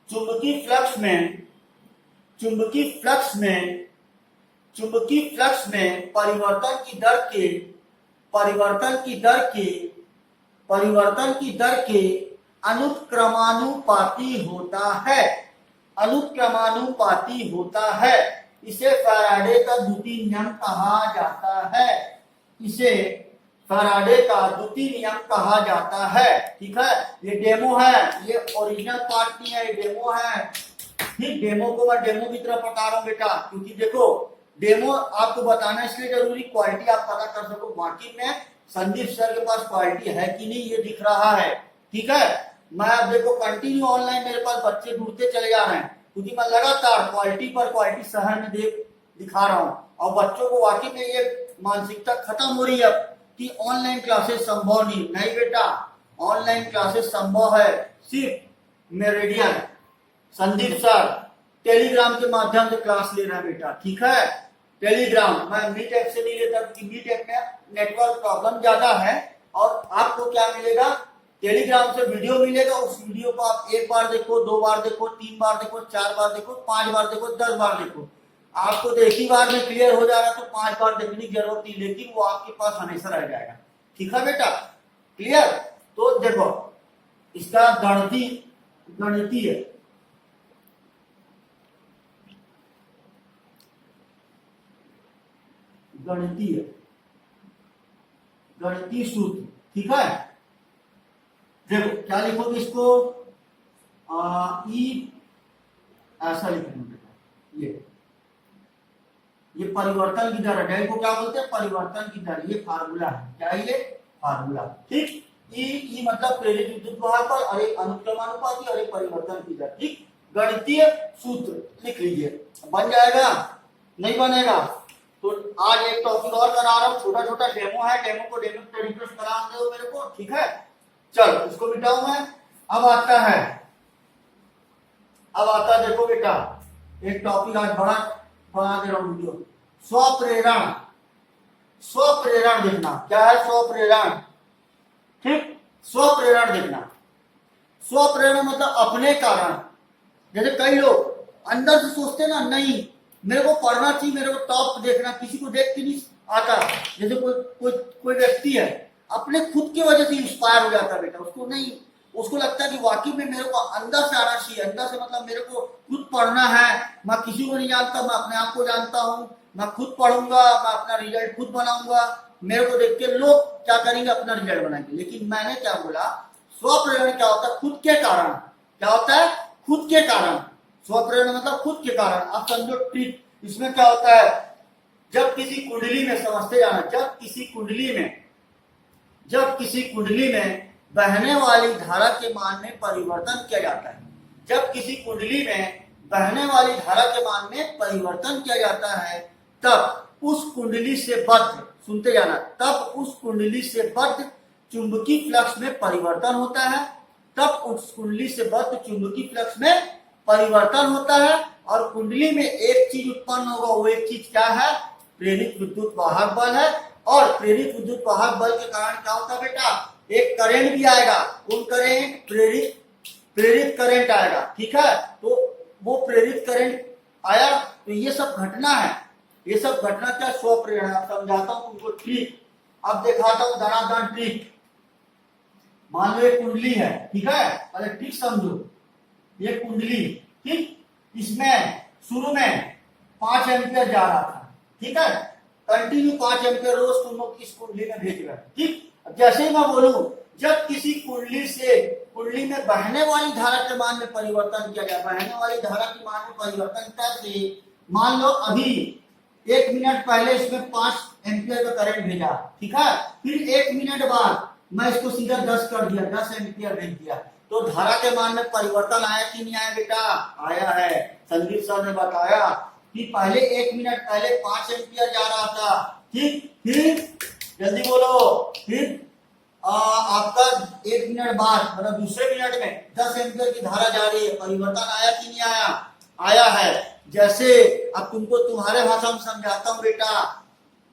चुंबकीय फ्लक्स में, चुंबकीय फ्लक्स में, चुंबकीय फ्लक्स में परिवर्तन की दर के, परिवर्तन की दर के, परिवर्तन की दर के अनुक्रमानुपाती होता है, अनुक्रमानुपाती होता है। इसे फैराडे का द्वितीय नियम कहा जाता है, इसे फैराडे का द्वितीय नियम कहा जाता है, ठीक है। ये डेमो है, ये ओरिजिनल पार्ट नहीं है, ये डेमो है, ठीक। डेमो को मैं डेमो की तरह बता रहा हूँ बेटा, क्योंकि देखो डेमो आपको बताना इसलिए जरूरी, क्वालिटी आप पता कर सको वाकई में संदीप सर के पास क्वालिटी है कि नहीं, ये दिख रहा है, ठीक है। मैं अब देखो कंटिन्यू ऑनलाइन मेरे पास बच्चे जुड़ते चले जा रहे हैं, क्योंकि मैं लगातार क्वालिटी पर क्वालिटी शहर में दिखा रहा हूँ, और बच्चों को वाकई में ये मानसिकता खत्म हो रही है कि ऑनलाइन क्लासेस संभव नहीं बेटा, ऑनलाइन क्लासेस संभव है सिर्फ मेरिडियन संदीप सर टेलीग्राम के माध्यम से क्लास ले रहा है बेटा, ठीक है। टेलीग्राम, मैं मीट ऐप से नहीं लेता क्योंकि मीट ऐप में नेटवर्क प्रॉब्लम ज्यादा है। और आपको क्या मिलेगा, टेलीग्राम से वीडियो मिलेगा, उस वीडियो को आप 1 बार देखो, 2 बार देखो, 3 बार देखो, 4 बार देखो, 5 बार देखो, 10 बार देखो, आपको तो एक ही बार में क्लियर हो जाएगा, तो 5 बार देखने की जरूरत नहीं, लेकिन वो आपके पास हमेशा रह जाएगा, ठीक है बेटा, क्लियर। तो देखो इसका गणितीय सूत्र, ठीक है। देखो क्या लिखोगे इसको, ई ऐसा लिखेंगे बेटा, ये परिवर्तन की दर है, डेल को क्या बोलते हैं, परिवर्तन की दर, ये फार्मूला है, क्या है ये फार्मूला, ठीक। ई मतलब प्रेरित विद्युत प्रवाह पर, और एक अनुक्रमानुपाती और एक परिवर्तन की दर, ठीक। गणितीय सूत्र लिख लीजिए, बन जाएगा, नहीं बनेगा तो आज एक टॉपिक और करा रहा हूँ, छोटा छोटा डेमो है, डेमो को डेमो तरीके से करा दो मेरे को, ठीक है। चल इसको मिटाऊं मैं। अब आता है देखो बेटा, एक टॉपिक आज बड़ा दे रहा हूं वीडियो, स्वप्रेरण देखना, क्या है स्वप्रेरण, ठीक। स्वप्रेरण देखना, स्वप्रेरण मतलब अपने कारण। जैसे कई लोग अंदर से सोचते ना, नहीं मेरे को पढ़ना चाहिए, मेरे को टॉप देखना, किसी को देख के नहीं आता। जैसे कोई व्यक्ति है अपने खुद की वजह से इंस्पायर हो जाता है बेटा, उसको लगता है कि वाकई में मेरे को अंदर से आना चाहिए, अंदर से मतलब मेरे को खुद पढ़ना है, मैं किसी को नहीं जानता, मैं अपने आप को जानता हूँ, मैं खुद पढ़ूंगा, मैं अपना रिजल्ट खुद बनाऊंगा, मेरे को देख के लोग क्या करेंगे, अपना रिजल्ट बनाएंगे। लेकिन मैंने क्या बोला, स्वप्रेरणा क्या होता है, खुद के कारण, क्या होता है, खुद के कारण। स्वप्रेरणा मतलब खुद के कारण। आप समझो ट्रिक, इसमें क्या होता है, जब किसी कुंडली में, समझते जाना, जब किसी कुंडली में बहने वाली धारा के मान में परिवर्तन किया जाता है, जब किसी कुंडली में बहने वाली धारा के मान में परिवर्तन किया जाता है, तब उस कुंडली से बद्ध, सुनते जाना, तब उस कुंडली से बद्ध चुंबकीय फ्लक्स में परिवर्तन होता है, तब उस कुंडली से बद्ध चुंबकीय फ्लक्स में परिवर्तन होता है, और कुंडली में एक चीज उत्पन्न होगा, वो एक चीज क्या है, प्रेरित विद्युत वाहक बल है। और प्रेरित विद्युत वाहक बल के कारण क्या होता है बेटा, एक करंट भी आएगा, कौन करंट, प्रेरित करंट आएगा, ठीक है। तो वो प्रेरित करंट आया, तो ये सब घटना है, ये सब घटना क्या, स्वप्रेरणा। समझाता हूं तुमको ट्रिक, अब दिखाता हूं धनाधन ट्रिक। मान लो एक कुंडली है, ठीक है, अरे ट्रिक समझो, ये कुंडली, ठीक, इसमें शुरू में 5 एम्पियर जा रहा था, ठीक है, कंटिन्यू 5 एम्पियर रोज तुम लोग इस कुंडली में भेज रहे, ठीक। जैसे ही मैं बोलूं, जब किसी कुंडली में बहने वाली धारा के मान में परिवर्तन किया जाए, बहने वाली धारा के मान में परिवर्तन कैसे, मान लो अभी 1 मिनट पहले इसमें 5 एम्पियर का करंट भेजा, ठीक है, फिर 1 मिनट बाद मैं इसको सीधा 10 कर दिया, 10 एम्पियर भेज दिया, तो धारा के मान में परिवर्तन आया कि नहीं आया बेटा, आया है। संदीप सर ने बताया कि पहले 1 मिनट पहले 5 एम्पियर जा रहा था, ठीक, फिर जल्दी बोलो, फिर आपका 1 मिनट बाद मतलब दूसरे मिनट में 10 एम्पियर की धारा जा रही है, परिवर्तन आया कि नहीं आया, आया है। जैसे अब तुमको तुम्हारे भाषा में समझाता हूँ बेटा,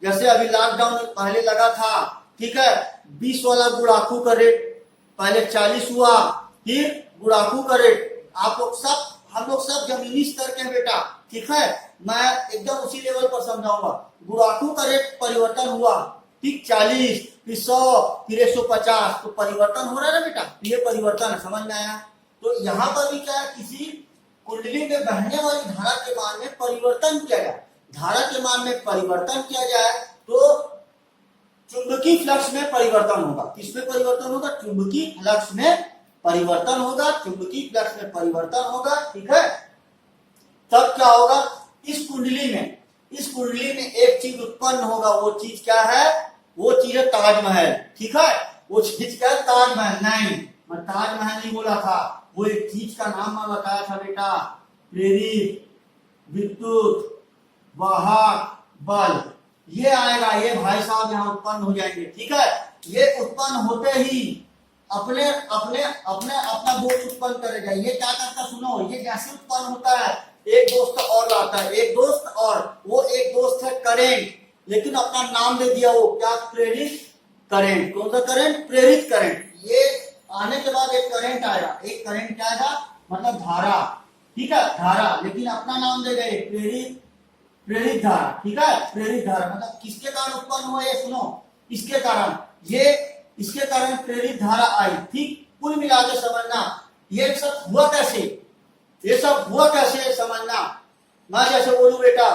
जैसे अभी लॉकडाउन पहले लगा था, ठीक है, 20 वाला गुड़ाखू का रेट पहले 40 हुआ, फिर गुड़ाखू का रेट, आप लोग सब, हम लोग सब जमीनी स्तर के बेटा, ठीक है, मैं एकदम उसी लेवल पर समझाऊंगा। गुड़ाखू का रेट परिवर्तन हुआ, ठीक, 40, फिर 100, फिर 150, तो परिवर्तन हो रहा है ना बेटा, ये परिवर्तन है, समझ में आया। तो यहाँ पर भी क्या है, किसी कुंडली में बहने वाली धारा के मान में परिवर्तन किया जाए, धारा के मान में परिवर्तन किया जाए तो चुंबकीय फ्लक्स में परिवर्तन होगा। किसमें परिवर्तन होगा, चुंबकीय फ्लक्स में परिवर्तन होगा, चुंबकीय फ्लक्स में परिवर्तन होगा, ठीक है। तब क्या होगा, इस कुंडली में एक चीज उत्पन्न होगा, वो चीज क्या है, वो चीज है ताजमहल, ठीक है, वो चीज क्या है, ताजमहल। नहीं, मैं ताजमहल नहीं बोला था, वो एक चीज का नाम मैं बताया था बेटा, प्रेरित विद्युत वाहक बल, ये आएगा, ये भाई साहब यहाँ उत्पन्न हो जाएंगे, ठीक है। ये उत्पन्न होते ही अपने अपने अपने अपना दोस्त उत्पन्न करेगा। ये क्या करता सुनो, ये जैसे उत्पन्न होता है एक दोस्त और आता है, एक दोस्त और, वो एक दोस्त है करेंट, लेकिन अपना नाम दे दिया वो क्या, प्रेरित करंट। कौन सा करंट, प्रेरित करंट। ये आने के बाद एक करंट आया, एक करंट क्या आएगा, मतलब धारा, ठीक है, धारा, लेकिन अपना नाम दे गए प्रेरित, प्रेरित धारा, ठीक है, प्रेरित धारा। मतलब किसके कारण उत्पन्न हुआ, ये सुनो, इसके कारण, ये इसके कारण प्रेरित धारा आई, ठीक। कुल मिला के समझना ये सब हुआ कैसे, ये सब हुआ कैसे समझना। मैं जैसे बोलूं बेटा,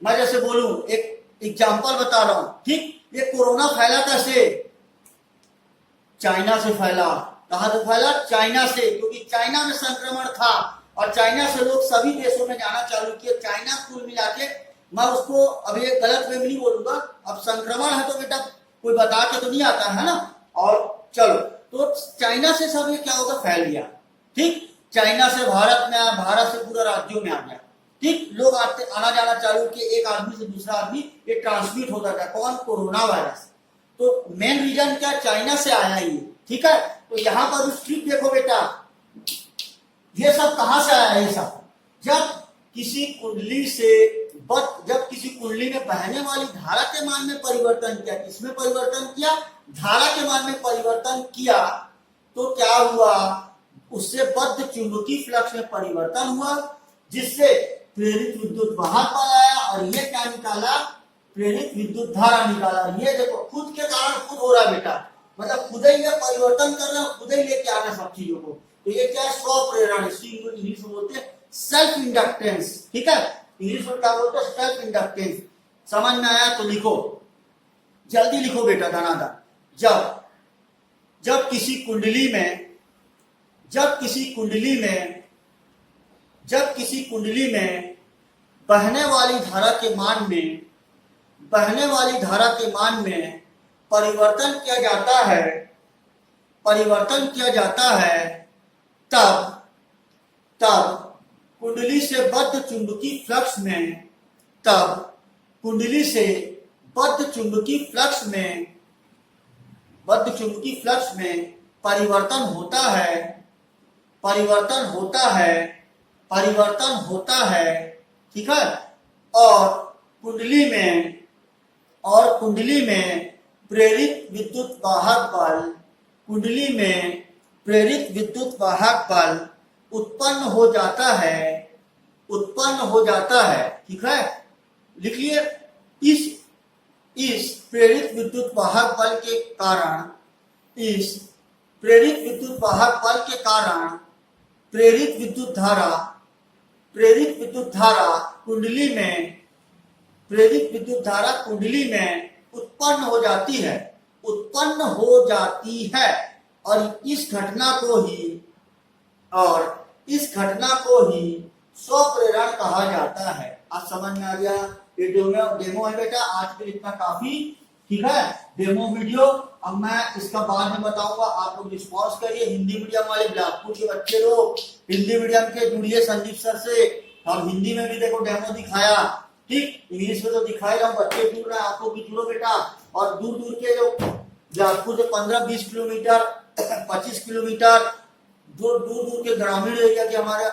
मैं जैसे बोलूं, एक एग्जांपल बता रहा हूं, ठीक। ये कोरोना फैला कैसे, चाइना से फैला। कहां से फैला, चाइना से, क्योंकि चाइना में संक्रमण था और चाइना से लोग सभी देशों में जाना चालू किए। चाइना कुल मिला के, मैं उसको अब ये गलत वे नहीं बोलूंगा, अब संक्रमण है तो बेटा कोई बता के तो नहीं आता है ना। और चलो, तो चाइना से सब ये क्या होगा, फैल गया, ठीक। चाइना से भारत में आया, भारत से पूरा राज्यों में आ गया, ठीक। लोग आते आना जाना चालू किए, एक आदमी से दूसरा आदमी ये ट्रांसमिट होता था। कौन, कोरोना वायरस। तो मेन रीजन क्या, चाइना से आया ही, ठीक है। तो यहाँ पर स्ट्रिप देखो बेटा, ये सब कहां से आया, ये सब जब किसी कुंडली से, जब किसी कुंडली में बहने वाली धारा के मान में परिवर्तन किया, किसमें परिवर्तन किया, धारा के मान में परिवर्तन किया, तो क्या हुआ, उससे बद्ध चुंबकीय फ्लक्स में परिवर्तन हुआ, जिससे प्रेरित विद्युत वाहक बल आया, और ये क्या निकाला, प्रेरित विद्युत धारा निकाला। ये देखो खुद के कारण खुद हो रहा है बेटा, मतलब खुद ही ये परिवर्तन कर रहा है, खुद ही लेके आ रहा है सब चीजों को। तो ये क्या है, स्वप्रेरण, इंग्लिश में बोलते हैं सेल्फ इंडक्टेंस, ठीक है। इंग्लिश में क्या बोलते हैं, सेल्फ इंडक्टेंस। समझ में आया तो लिखो, जल्दी लिखो बेटा धनाधन। जब किसी कुंडली में, जब किसी कुंडली में बहने वाली धारा के मान में, बहने वाली धारा के मान में परिवर्तन किया जाता है, परिवर्तन किया जाता है, तब कुंडली से बद्ध चुंबकीय फ्लक्स में, तब कुंडली से बद्ध चुंबकीय फ्लक्स में, बद्ध चुंबकीय फ्लक्स में परिवर्तन होता है, परिवर्तन होता है, परिवर्तन होता है, ठीक है। और कुंडली में प्रेरित विद्युत वाहक बल, कुंडली में प्रेरित विद्युत वाहक बल उत्पन्न हो जाता है, उत्पन्न हो जाता है, ठीक है। लिखिए, इस प्रेरित विद्युत वाहक बल के कारण, इस प्रेरित विद्युत वाहक बल के कारण प्रेरित विद्युत धारा, प्रेरित विद्युत धारा कुंडली में, प्रेरित विद्युत धारा कुंडली में उत्पन्न हो जाती है, उत्पन्न हो जाती है। और इस घटना को ही स्वप्रेरण कहा जाता है। आज समझ में आ गया। ये डेमो है बेटा, आज के लिए इतना काफी, ठीक है, डेमो वीडियो। अब मैं इसका बाद में बताऊंगा, आप लोग रिस्पॉन्स करिए। हिंदी मीडियम वाले बिलासपुर के बच्चे लोग हिंदी मीडियम के जुड़िए संदीप सर से। और हिंदी में भी देखो डेमो दिखाया, ठीक। इंग्लिश में तो दिखाई रहा हूँ, बच्चे जुड़ रहे हैं, आप लोग भी जुड़ो बेटा। और दूर दूर के जो बिलासपुर से 15-20 किलोमीटर 25 किलोमीटर दूर के ग्रामीण एरिया के हमारे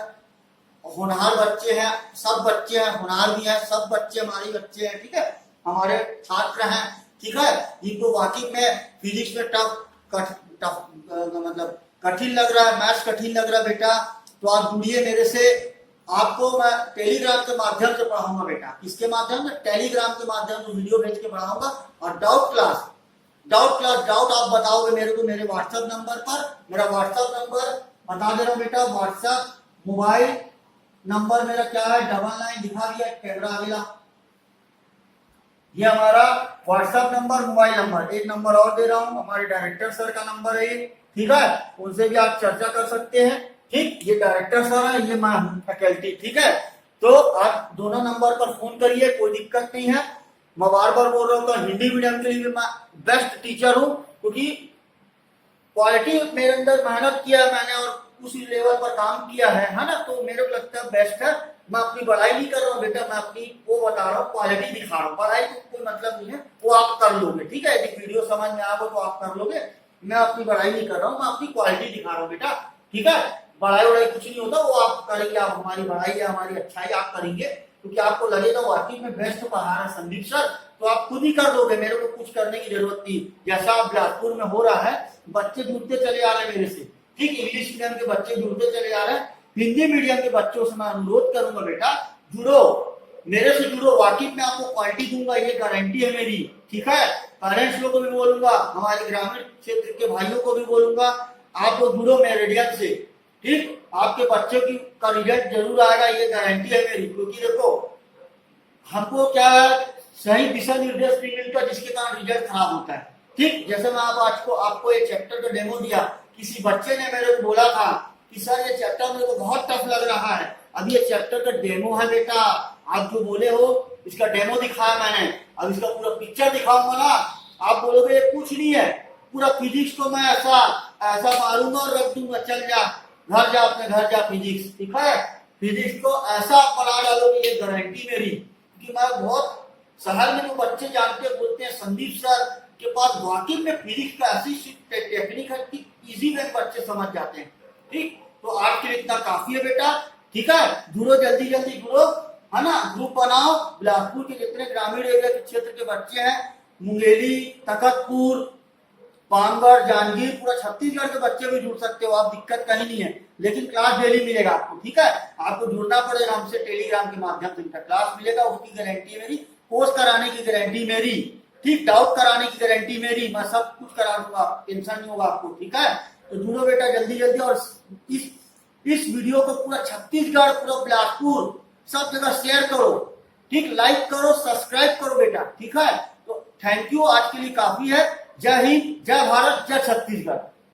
होनहार बच्चे हैं, सब बच्चे हैं, होनहार भी हैं, सब बच्चे हमारे बच्चे हैं, ठीक है, हमारे छात्र हैं, ठीक है। इनको वाकई में फिजिक्स में मतलब कठिन लग रहा है, मैथ्स कठिन लग रहा है बेटा, तो आप जुड़िए मेरे से। आपको मैं टेलीग्राम के माध्यम से पढ़ाऊंगा बेटा। किसके माध्यम से, टेलीग्राम के माध्यम से वीडियो भेज के पढ़ाऊंगा। और डाउट आप बताओगे मेरे को मेरे व्हाट्सएप नंबर पर। मेरा व्हाट्सएप नंबर बता दे रहा हूँ बेटा, व्हाट्सएप मोबाइल नंबर मेरा क्या है, 99 दिखा दिया, कैमरा आगेला, ये हमारा व्हाट्सएप नंबर, मोबाइल नंबर। एक नंबर और दे रहा हूँ, हमारे डायरेक्टर सर का नंबर है ये, ठीक है, उनसे भी आप चर्चा कर सकते हैं, ठीक। ये डायरेक्टर सर है, ये मैं फैकल्टी, ठीक है। तो आप दोनों नंबर पर फोन करिए, कोई दिक्कत नहीं है। मैं बार बार बोल रहा हूँ, हिंदी मीडियम के लिए मैं बेस्ट टीचर हूँ, क्योंकि क्वालिटी मेरे अंदर मेहनत किया है मैंने और उसी लेवल पर काम किया है ना, तो मेरे को लगता है बेस्ट है। मैं अपनी बड़ाई नहीं कर रहा हूँ बेटा, मैं अपनी वो बता रहा हूँ, क्वालिटी दिखा रहा हूँ। बड़ाई को कोई मतलब नहीं है, वो आप कर लोगे, ठीक है। यदि वीडियो समझ में आ तो आप कर लोगे, मैं अपनी बड़ाई नहीं कर रहा हूँ, मैं अपनी क्वालिटी दिखा रहा हूँ बेटा, ठीक है। बड़ाई वड़ाई कुछ नहीं होता, वो आप करेंगे, आप हमारी बड़ाई है, हमारी अच्छाई आप करेंगे, क्योंकि आपको लगेगा वाकई में बेस्ट पढ़ा रहा है संदीप सर, तो आप खुद ही कर दोगे, मेरे को कुछ करने की जरूरत नहीं। जैसा आप बिलासपुर में हो रहा है, बच्चे जुड़ते चले आ रहे हैं मेरे से, ठीक, इंग्लिश मीडियम के बच्चे जुड़ते चले आ रहे हैं, हिंदी मीडियम के बच्चों से मैं अनुरोध करूंगा बेटा जुड़ो, मेरे से जुड़ो, वाकई में आपको क्वालिटी दूंगा, ये गारंटी है मेरी, ठीक है। पेरेंट्स लोग को भी बोलूंगा, हमारे ग्रामीण क्षेत्र के भाइयों को भी बोलूंगा, आप लोग जुड़ो मेरे रेडियन से, ठीक, आपके बच्चों की का रिजल्ट जरूर आएगा, ये गारंटी है मेरी। क्योंकि देखो हमको क्या है, सही दिशा निर्देश नहीं मिलता, जिसके कारण रिजल्ट खराब होता है, ठीक। जैसे मैं आज को आपको एक चैप्टर का डेमो दिया, किसी बच्चे ने मेरे को बोला था कि सर ये चैप्टर मेरे को बहुत टफ लग रहा है, अब ये चैप्टर का डेमो है बेटा, आप जो बोले हो इसका डेमो दिखाया मैंने, अब इसका पूरा पिक्चर दिखाऊंगा ना, आप बोलोगे ये कुछ नहीं है, पूरा फिजिक्स को मैं ऐसा ऐसा मारूंगा और रख दूंगा, चल जा घर जा, अपने घर जा फिजिक्स, ठीक है। फिजिक्स को ऐसा बना डालोगे, ये गारंटी मेरी, कि मैं बहुत शहर में जो बच्चे जानते बोलते हैं संदीप सर के पास वाकई में फिजिक्स का ऐसी टेक्निक है कि इजी वे बच्चे समझ जाते हैं, ठीक। तो आज के लिए इतना काफी है बेटा, ठीक है। जुड़ो, जल्दी जल्दी जुड़ो, है ना, ग्रुप बनाओ। बिलासपुर के जितने ग्रामीण एरिया के क्षेत्र के बच्चे हैं, मुंगेली, तखतपुर, पानगढ़, जांजगीर, पूरा छत्तीसगढ़ के बच्चे भी जुड़ सकते हो आप, दिक्कत कहीं नहीं है, लेकिन क्लास डेली मिलेगा आपको, ठीक है। आपको जुड़ना पड़ेगा हमसे, टेलीग्राम के माध्यम से क्लास मिलेगा, उसकी गारंटी मेरी, कोर्स कराने की गारंटी मेरी, ठीक, डाउट कराने की गारंटी मेरी, मैं सब कुछ करा दूंगा, टेंशन नहीं होगा आपको, ठीक है। तो जुड़ो बेटा जल्दी जल्दी, और इस वीडियो को पूरा छत्तीसगढ़, पूरा बिलासपुर, सब जगह शेयर करो, ठीक, लाइक करो, सब्सक्राइब करो बेटा, ठीक है। तो थैंक यू, आज के लिए काफी है। जय हिंद, जय भारत, जय छत्तीसगढ़।